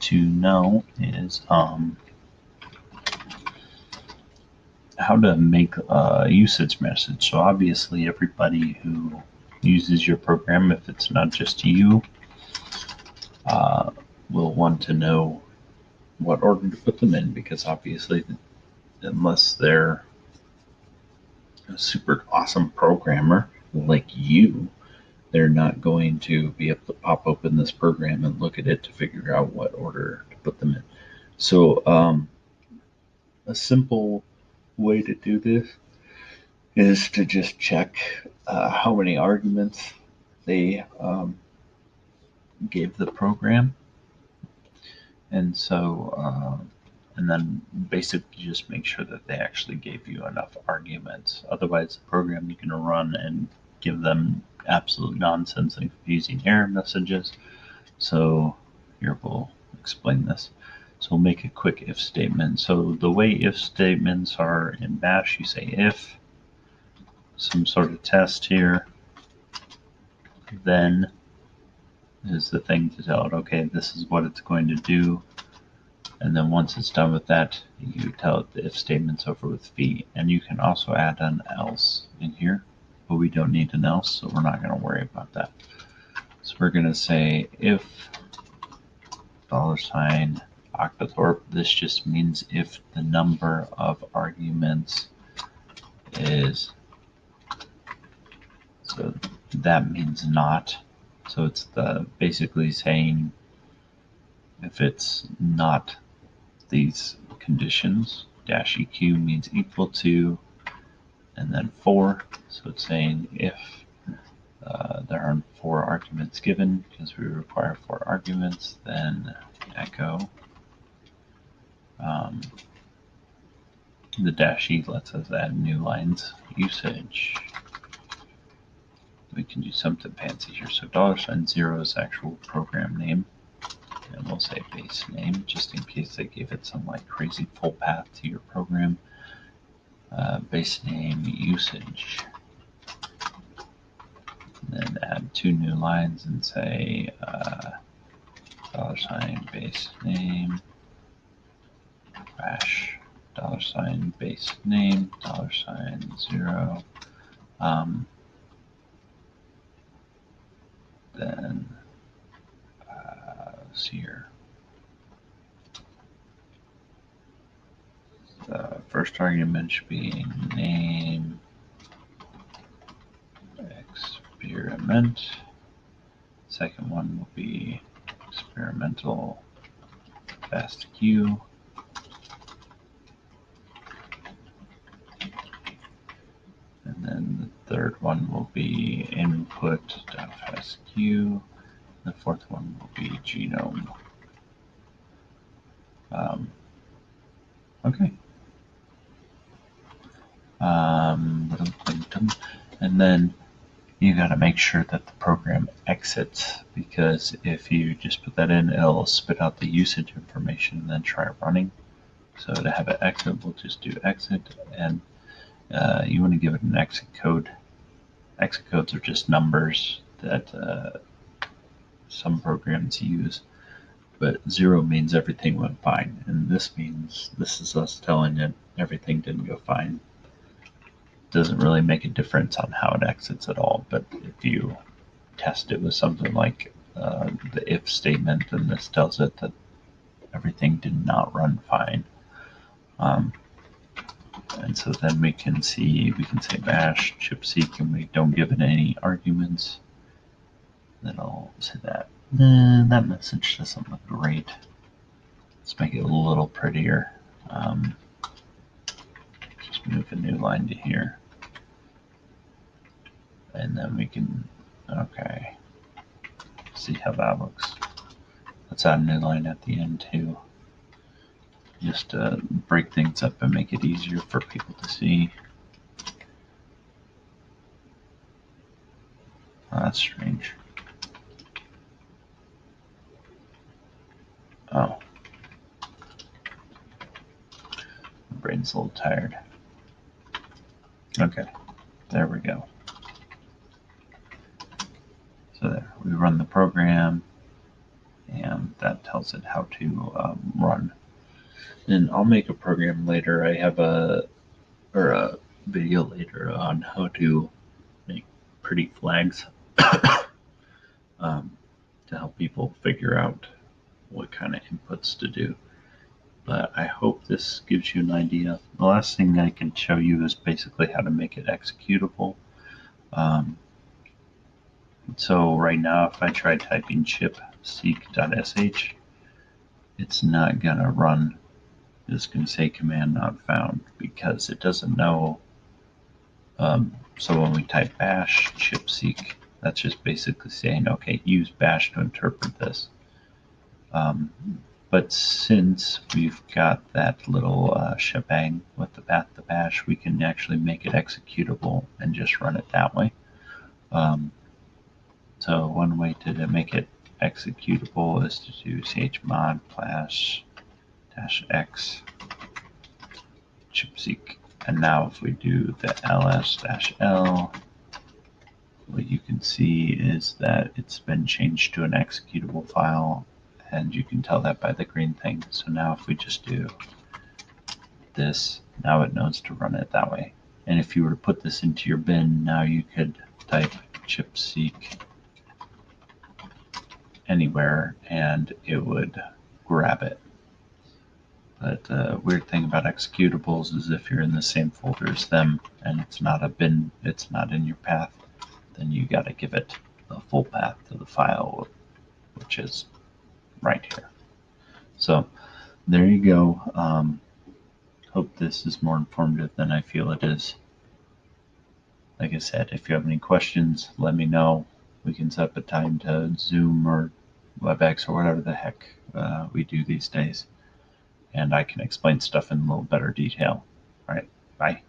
to know is how to make a usage message. So obviously everybody who uses your program, if it's not just you, will want to know what order to put them in, because obviously unless they're a super awesome programmer like you, they're not going to be able to pop open this program and look at it to figure out what order to put them in. So a simple way to do this is to just check how many arguments they gave the program. And so, and then basically just make sure that they actually gave you enough arguments. Otherwise, the program is going to run and give them absolute nonsense and confusing error messages. So here we'll explain this. So we'll make a quick if statement. So the way if statements are in Bash, you say if some sort of test here, then is the thing to tell it, okay, this is what it's going to do. And then once it's done with that, you tell it the if statement's over with v. And you can also add an else in here, but we don't need an else, so we're not going to worry about that. So we're going to say if $octothorpe, this just means if the number of arguments is, so that means not. So it's basically saying if it's not these conditions, dash EQ means equal to, and then 4. So it's saying if there aren't 4 arguments given, because we require 4 arguments, then echo. The dash E lets us add new lines usage. We can do something fancy here. So $0 is actual program name. And we'll say base name, just in case they gave it some like crazy full path to your program. Base name usage. And then add 2 new lines and say $base name bash $base name $0. Then let's see here. The first argument should be name experiment. Second one will be experimental fastq. And then the third one will be input.fastq. The fourth one will be genome. Okay. And then you got to make sure that the program exits, because if you just put that in, it'll spit out the usage information and then try running. So to have it exit, we'll just do exit, and you want to give it an exit code. Exit codes are just numbers that some programs use, but 0 means everything went fine, and this means this is us telling it everything didn't go fine. Doesn't really make a difference on how it exits at all, but if you test it with something like the if statement, then this tells it that everything did not run fine. And so then we can say bash chipseek, and we don't give it any arguments. Then I'll say that. That message doesn't look great. Let's make it a little prettier. Just move a new line to here. And then we can, okay, see how that looks. Let's add a new line at the end too, just to break things up and make it easier for people to see. Oh, that's strange. Oh. My brain's a little tired. Okay, there we go. So there, we run the program, and that tells it how to run. And I'll make a program later. I have a video later on how to make pretty flags to help people figure out what kind of inputs to do. But I hope this gives you an idea. The last thing I can show you is basically how to make it executable. So right now, if I try typing chip seek.sh, it's not gonna run. It's gonna say command not found because it doesn't know. So when we type bash chip seek, that's just basically saying, okay, use bash to interpret this. But since we've got that little shebang with the path to bash, we can actually make it executable and just run it that way. So one way to make it executable is to do chmod /x chipseek. And now if we do the ls-l, what you can see is that it's been changed to an executable file, and you can tell that by the green thing. So now if we just do this, now it knows to run it that way. And if you were to put this into your bin, now you could type chipseek anywhere and it would grab it. But the weird thing about executables is if you're in the same folder as them and it's not a bin, it's not in your path, then you got to give it the full path to the file, which is right here. So there you go. Hope this is more informative than I feel it is. Like I said, if you have any questions, let me know. We can set up a time to Zoom or WebEx or whatever the heck we do these days. And I can explain stuff in a little better detail. All right, bye.